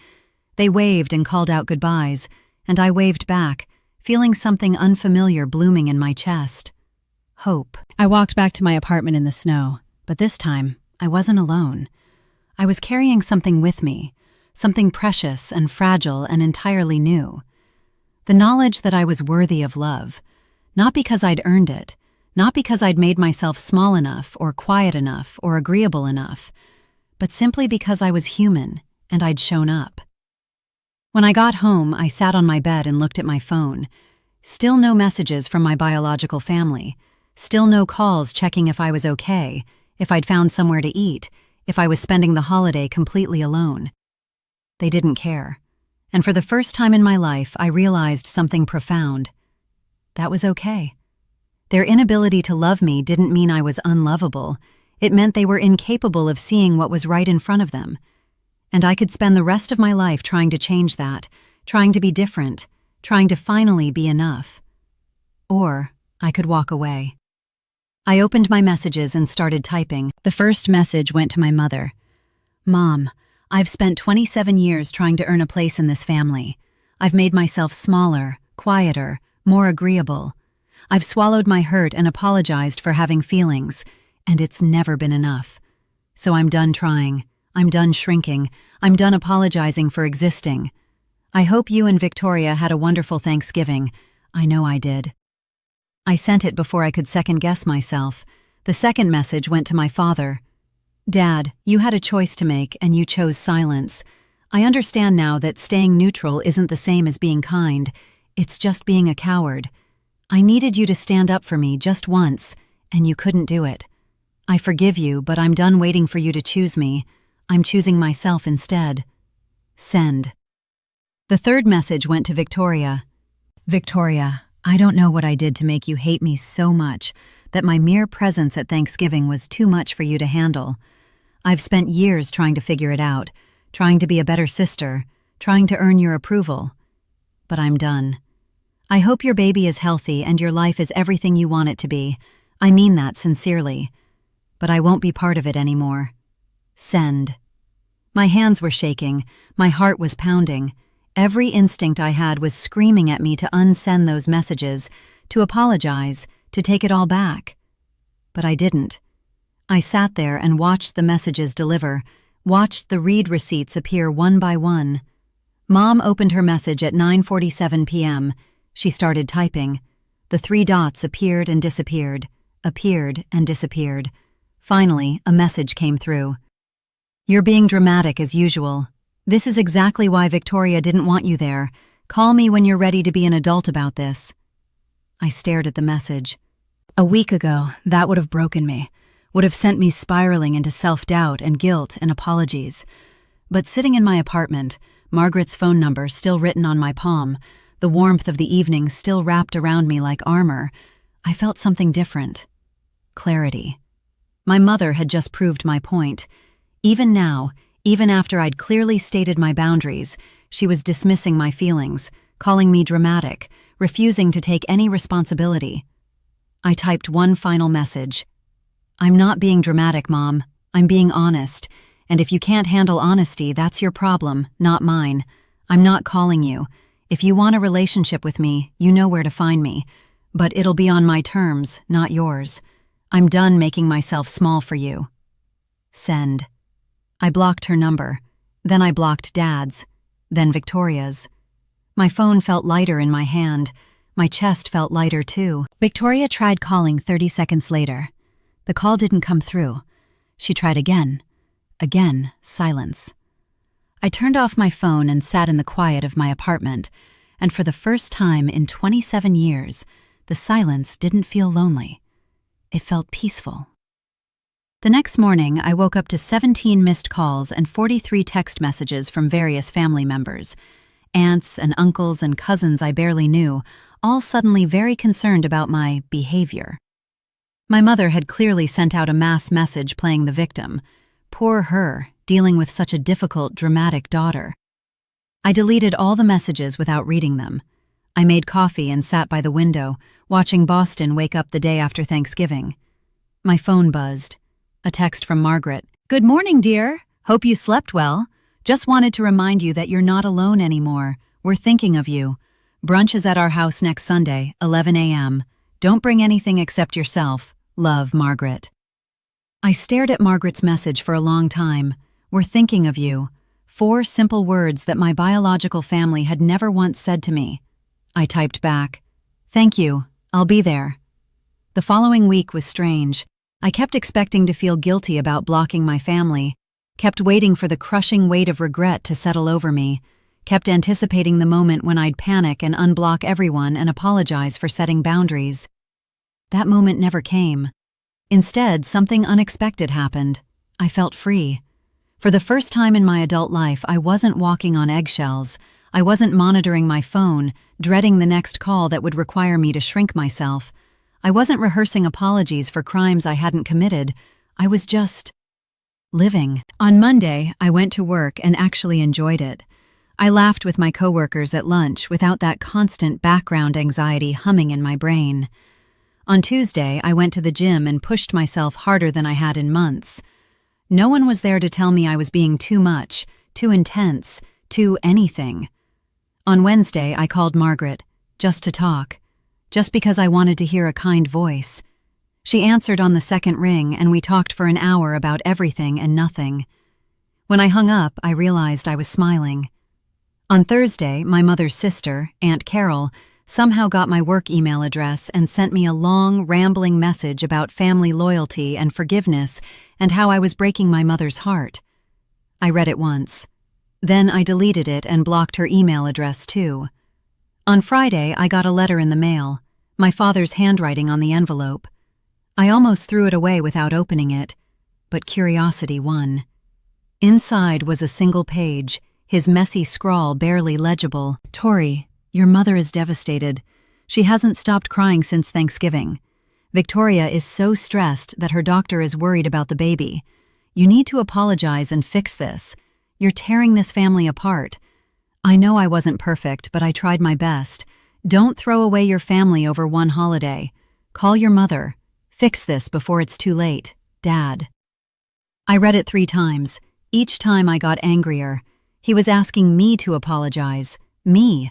They waved and called out goodbyes, and I waved back, feeling something unfamiliar blooming in my chest. Hope. I walked back to my apartment in the snow, but this time, I wasn't alone. I was carrying something with me, something precious and fragile and entirely new. The knowledge that I was worthy of love, not because I'd earned it, not because I'd made myself small enough or quiet enough or agreeable enough, but simply because I was human and I'd shown up. When I got home, I sat on my bed and looked at my phone. Still no messages from my biological family. Still no calls checking if I was okay, if I'd found somewhere to eat, if I was spending the holiday completely alone. They didn't care. And for the first time in my life, I realized something profound. That was okay. Their inability to love me didn't mean I was unlovable. It meant they were incapable of seeing what was right in front of them. And I could spend the rest of my life trying to change that, trying to be different, trying to finally be enough. Or I could walk away. I opened my messages and started typing. The first message went to my mother. "Mom, I've spent 27 years trying to earn a place in this family. I've made myself smaller, quieter, more agreeable. I've swallowed my hurt and apologized for having feelings, and it's never been enough. So I'm done trying. I'm done shrinking. I'm done apologizing for existing. I hope you and Victoria had a wonderful Thanksgiving. I know I did." I sent it before I could second-guess myself. The second message went to my father. "Dad, you had a choice to make, and you chose silence. I understand now that staying neutral isn't the same as being kind. It's just being a coward. I needed you to stand up for me just once, and you couldn't do it. I forgive you, but I'm done waiting for you to choose me. I'm choosing myself instead. Send. The third message went to Victoria. Victoria, I don't know what I did to make you hate me so much that my mere presence at Thanksgiving was too much for you to handle. I've spent years trying to figure it out, trying to be a better sister, trying to earn your approval. But I'm done. I hope your baby is healthy and your life is everything you want it to be. I mean that sincerely. But I won't be part of it anymore. Send. My hands were shaking, my heart was pounding. Every instinct I had was screaming at me to unsend those messages, to apologize, to take it all back. But I didn't. I sat there and watched the messages deliver, watched the read receipts appear one by one. Mom opened her message at 9:47 p.m. She started typing. The 3 dots appeared and disappeared, appeared and disappeared. Finally, a message came through. You're being dramatic as usual. This is exactly why Victoria didn't want you there. Call me when you're ready to be an adult about this. I stared at the message. A week ago, that would have broken me, would have sent me spiraling into self-doubt and guilt and apologies. But sitting in my apartment, Margaret's phone number still written on my palm, the warmth of the evening still wrapped around me like armor, I felt something different. Clarity. My mother had just proved my point. Even now, even after I'd clearly stated my boundaries, she was dismissing my feelings, calling me dramatic, refusing to take any responsibility. I typed one final message. I'm not being dramatic, Mom. I'm being honest. And if you can't handle honesty, that's your problem, not mine. I'm not calling you. If you want a relationship with me, you know where to find me. But it'll be on my terms, not yours. I'm done making myself small for you. Send. I blocked her number. Then I blocked Dad's. Then Victoria's. My phone felt lighter in my hand. My chest felt lighter too. Victoria tried calling 30 seconds later. The call didn't come through. She tried again. Again, silence. I turned off my phone and sat in the quiet of my apartment, and for the first time in 27 years, the silence didn't feel lonely. It felt peaceful. The next morning, I woke up to 17 missed calls and 43 text messages from various family members. Aunts and uncles and cousins I barely knew, all suddenly very concerned about my behavior. My mother had clearly sent out a mass message playing the victim. Poor her, dealing with such a difficult, dramatic daughter. I deleted all the messages without reading them. I made coffee and sat by the window, watching Boston wake up the day after Thanksgiving. My phone buzzed. A text from Margaret. Good morning, dear. Hope you slept well. Just wanted to remind you that you're not alone anymore. We're thinking of you. Brunch is at our house next Sunday, 11 a.m. Don't bring anything except yourself. Love, Margaret. I stared at Margaret's message for a long time. We're thinking of you. 4 simple words that my biological family had never once said to me. I typed back, "Thank you. I'll be there." The following week was strange. I kept expecting to feel guilty about blocking my family, kept waiting for the crushing weight of regret to settle over me, kept anticipating the moment when I'd panic and unblock everyone and apologize for setting boundaries. That moment never came. Instead, something unexpected happened. I felt free. For the first time in my adult life, I wasn't walking on eggshells. I wasn't monitoring my phone, dreading the next call that would require me to shrink myself. I wasn't rehearsing apologies for crimes I hadn't committed. I was just living. On Monday, I went to work and actually enjoyed it. I laughed with my coworkers at lunch without that constant background anxiety humming in my brain. On Tuesday, I went to the gym and pushed myself harder than I had in months. No one was there to tell me I was being too much, too intense, too anything. On Wednesday, I called Margaret, just to talk, just because I wanted to hear a kind voice. She answered on the second ring, and we talked for an hour about everything and nothing. When I hung up, I realized I was smiling. On Thursday, my mother's sister, Aunt Carol, somehow got my work email address and sent me a long, rambling message about family loyalty and forgiveness and how I was breaking my mother's heart. I read it once. Then I deleted it and blocked her email address too. On Friday, I got a letter in the mail. my father's handwriting on the envelope. I almost threw it away without opening it, but curiosity won. Inside was a single page, his messy scrawl barely legible. "Tori, your mother is devastated. She hasn't stopped crying since Thanksgiving. Victoria is so stressed that her doctor is worried about the baby. You need to apologize and fix this. You're tearing this family apart. I know I wasn't perfect, but I tried my best. Don't throw away your family over one holiday. Call your mother. Fix this before it's too late. Dad." I read it 3 times. Each time I got angrier. He was asking me to apologize. Me.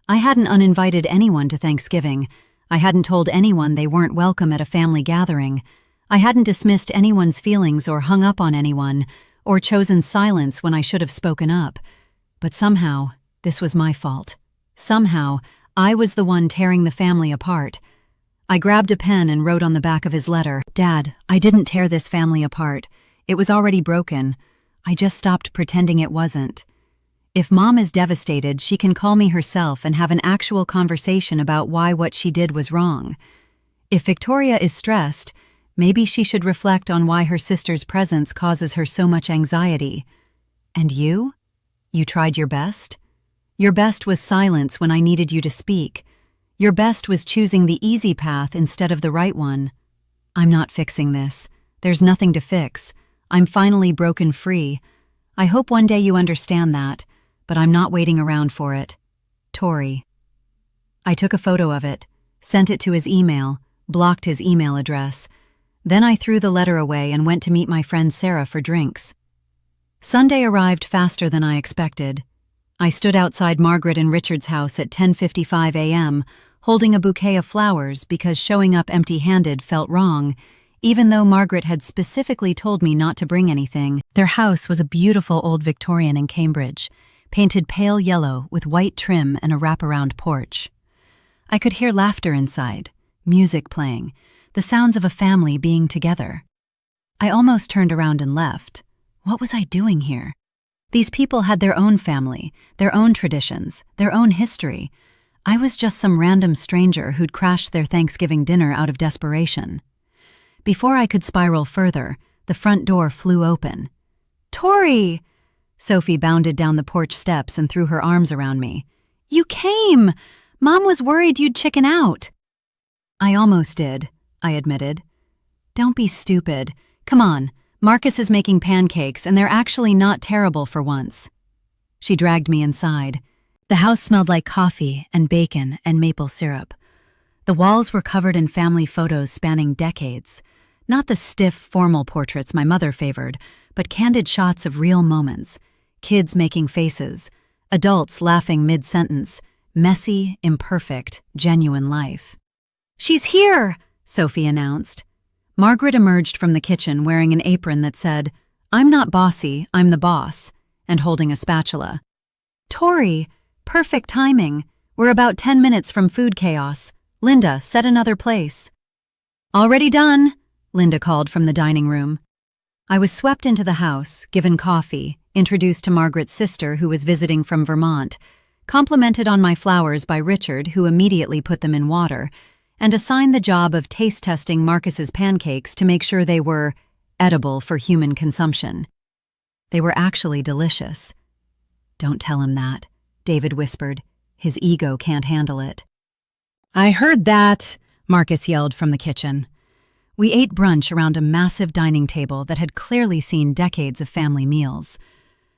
I hadn't uninvited anyone to Thanksgiving. I hadn't told anyone they weren't welcome at a family gathering. I hadn't dismissed anyone's feelings or hung up on anyone, or chosen silence when I should have spoken up. But somehow, this was my fault. Somehow, I was the one tearing the family apart. I grabbed a pen and wrote on the back of his letter, "Dad, I didn't tear this family apart. It was already broken. I just stopped pretending it wasn't. If Mom is devastated, she can call me herself and have an actual conversation about why what she did was wrong. If Victoria is stressed, maybe she should reflect on why her sister's presence causes her so much anxiety. And you? You tried your best? Your best was silence when I needed you to speak. Your best was choosing the easy path instead of the right one. I'm not fixing this. There's nothing to fix. I'm finally broken free. I hope one day you understand that, but I'm not waiting around for it. Tori." I took a photo of it, sent it to his email, blocked his email address. Then I threw the letter away and went to meet my friend Sarah for drinks. Sunday arrived faster than I expected. I stood outside Margaret and Richard's house at 10:55 a.m., holding a bouquet of flowers because showing up empty-handed felt wrong, even though Margaret had specifically told me not to bring anything. Their house was a beautiful old Victorian in Cambridge, painted pale yellow with white trim and a wraparound porch. I could hear laughter inside, music playing, the sounds of a family being together. I almost turned around and left. What was I doing here? These people had their own family, their own traditions, their own history. I was just some random stranger who'd crashed their Thanksgiving dinner out of desperation. Before I could spiral further, the front door flew open. "Tori!" Sophie bounded down the porch steps and threw her arms around me. "You came! Mom was worried you'd chicken out." "I almost did," I admitted. "Don't be stupid. Come on, Marcus is making pancakes and they're actually not terrible for once." She dragged me inside. The house smelled like coffee and bacon and maple syrup. The walls were covered in family photos spanning decades. Not the stiff, formal portraits my mother favored, but candid shots of real moments. Kids making faces, adults laughing mid-sentence, messy, imperfect, genuine life. "She's here!" Sophie announced. Margaret emerged from the kitchen wearing an apron that said, "I'm not bossy, I'm the boss," and holding a spatula. "Tori, perfect timing. We're about 10 minutes from food chaos. Linda, set another place." "Already done," Linda called from the dining room. I was swept into the house, given coffee, introduced to Margaret's sister who was visiting from Vermont, complimented on my flowers by Richard, who immediately put them in water, and assigned the job of taste-testing Marcus's pancakes to make sure they were edible for human consumption. They were actually delicious. "Don't tell him that," David whispered. "His ego can't handle it." "I heard that," Marcus yelled from the kitchen. We ate brunch around a massive dining table that had clearly seen decades of family meals.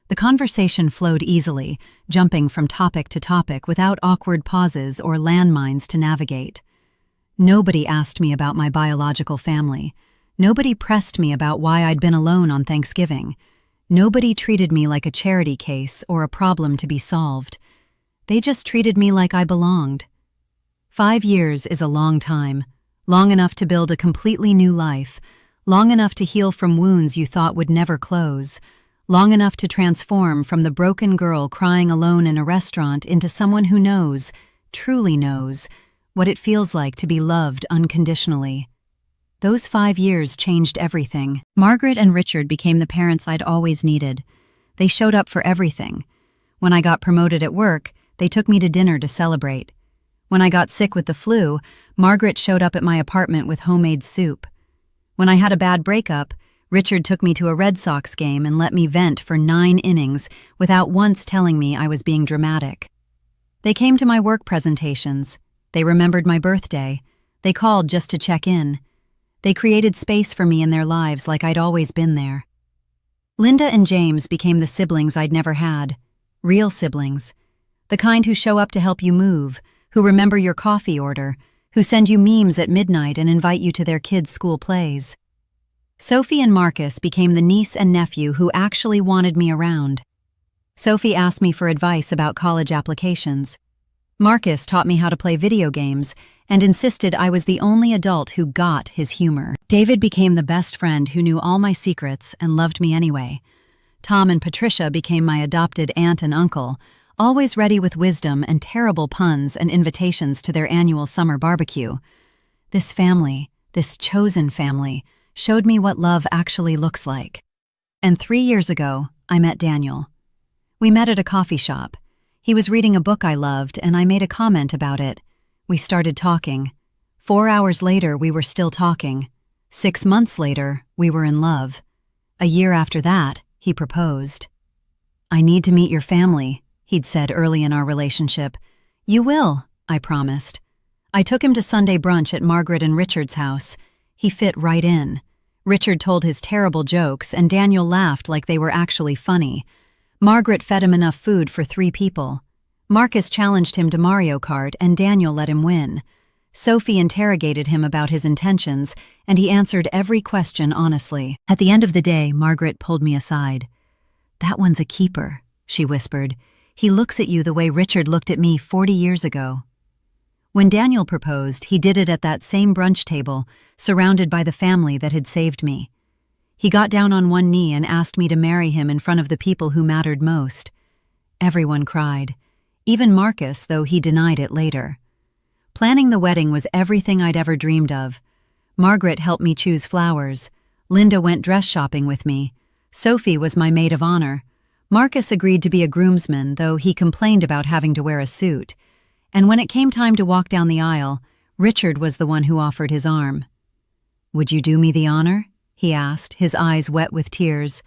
The conversation flowed easily, jumping from topic to topic without awkward pauses or landmines to navigate. Nobody asked me about my biological family. Nobody pressed me about why I'd been alone on Thanksgiving. Nobody treated me like a charity case or a problem to be solved. They just treated me like I belonged. 5 years is a long time. Long enough to build a completely new life, long enough to heal from wounds you thought would never close, long enough to transform from the broken girl crying alone in a restaurant into someone who knows, truly knows, what it feels like to be loved unconditionally. Those 5 years changed everything. Margaret and Richard became the parents I'd always needed. They showed up for everything. When I got promoted at work, they took me to dinner to celebrate. When I got sick with the flu, Margaret showed up at my apartment with homemade soup. When I had a bad breakup, Richard took me to a Red Sox game and let me vent for 9 innings without once telling me I was being dramatic. They came to my work presentations. They remembered my birthday. They called just to check in. They created space for me in their lives like I'd always been there. Linda and James became the siblings I'd never had. Real siblings. The kind who show up to help you move, who remember your coffee order, who send you memes at midnight and invite you to their kids' school plays. Sophie and Marcus became the niece and nephew who actually wanted me around. Sophie asked me for advice about college applications. Marcus taught me how to play video games and insisted I was the only adult who got his humor. David became the best friend who knew all my secrets and loved me anyway. Tom and Patricia became my adopted aunt and uncle, always ready with wisdom and terrible puns and invitations to their annual summer barbecue. This family, this chosen family, showed me what love actually looks like. And 3 years ago, I met Daniel. We met at a coffee shop. He was reading a book I loved, and I made a comment about it. We started talking. 4 hours later, we were still talking. 6 months later, we were in love. A year after that, he proposed. "I need to meet your family," he'd said early in our relationship. "You will," I promised. I took him to Sunday brunch at Margaret and Richard's house. He fit right in. Richard told his terrible jokes, and Daniel laughed like they were actually funny. Margaret fed him enough food for 3 people. Marcus challenged him to Mario Kart, and Daniel let him win. Sophie interrogated him about his intentions, and he answered every question honestly. At the end of the day, Margaret pulled me aside. "That one's a keeper," she whispered. "He looks at you the way Richard looked at me 40 years ago." When Daniel proposed, he did it at that same brunch table, surrounded by the family that had saved me. He got down on one knee and asked me to marry him in front of the people who mattered most. Everyone cried. Even Marcus, though he denied it later. Planning the wedding was everything I'd ever dreamed of. Margaret helped me choose flowers. Linda went dress shopping with me. Sophie was my maid of honor. Marcus agreed to be a groomsman, though he complained about having to wear a suit. And when it came time to walk down the aisle, Richard was the one who offered his arm. "Would you do me the honor?" he asked, his eyes wet with tears.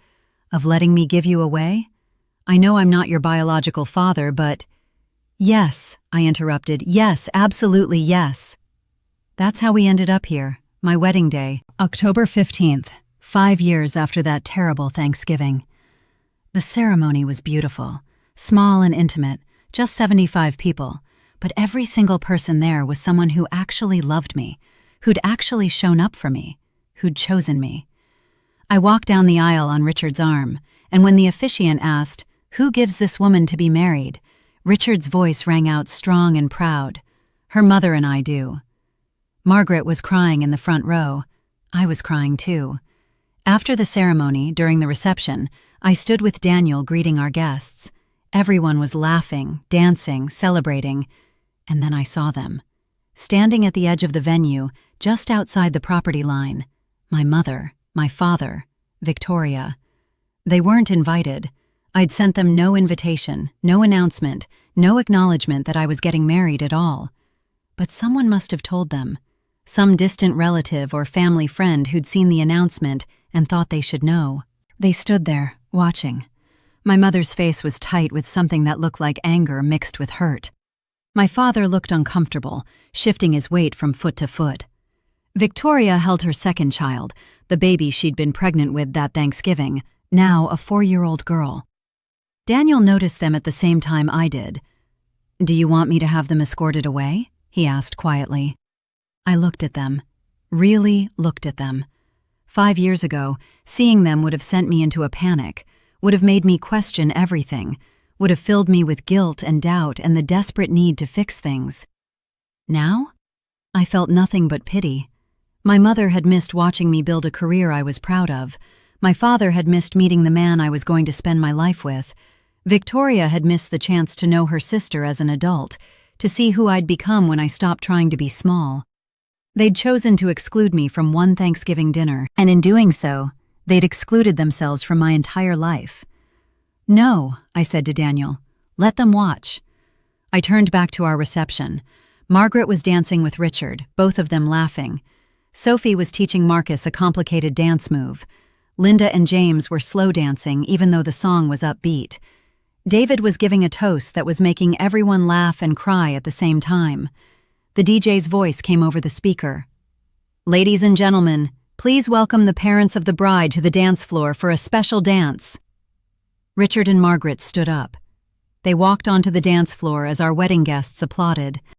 "Of letting me give you away? I know I'm not your biological father, but—" "Yes," I interrupted. "Yes, absolutely yes." That's how we ended up here, my wedding day, October 15th, 5 years after that terrible Thanksgiving. The ceremony was beautiful, small and intimate, just 75 people, but every single person there was someone who actually loved me, who'd actually shown up for me, who'd chosen me. I walked down the aisle on Richard's arm, and when the officiant asked, "Who gives this woman to be married?" Richard's voice rang out strong and proud. "Her mother and I do." Margaret was crying in the front row. I was crying too. After the ceremony, during the reception, I stood with Daniel greeting our guests. Everyone was laughing, dancing, celebrating. And then I saw them. Standing at the edge of the venue, just outside the property line. My mother, my father, Victoria. They weren't invited. I'd sent them no invitation, no announcement, no acknowledgement that I was getting married at all. But someone must have told them. Some distant relative or family friend who'd seen the announcement and thought they should know. They stood there, watching. My mother's face was tight with something that looked like anger mixed with hurt. My father looked uncomfortable, shifting his weight from foot to foot. Victoria held her second child, the baby she'd been pregnant with that Thanksgiving, now a 4-year-old girl. Daniel noticed them at the same time I did. "Do you want me to have them escorted away?" he asked quietly. I looked at them, really looked at them. 5 years ago, seeing them would have sent me into a panic, would have made me question everything, would have filled me with guilt and doubt and the desperate need to fix things. Now? I felt nothing but pity. My mother had missed watching me build a career I was proud of. My father had missed meeting the man I was going to spend my life with. Victoria had missed the chance to know her sister as an adult, to see who I'd become when I stopped trying to be small. They'd chosen to exclude me from one Thanksgiving dinner, and in doing so, they'd excluded themselves from my entire life. "No," I said to Daniel. "Let them watch." I turned back to our reception. Margaret was dancing with Richard, both of them laughing. Sophie was teaching Marcus a complicated dance move. Linda and James were slow dancing, even though the song was upbeat. David was giving a toast that was making everyone laugh and cry at the same time. The DJ's voice came over the speaker. "Ladies and gentlemen, please welcome the parents of the bride to the dance floor for a special dance." Richard and Margaret stood up. They walked onto the dance floor as our wedding guests applauded.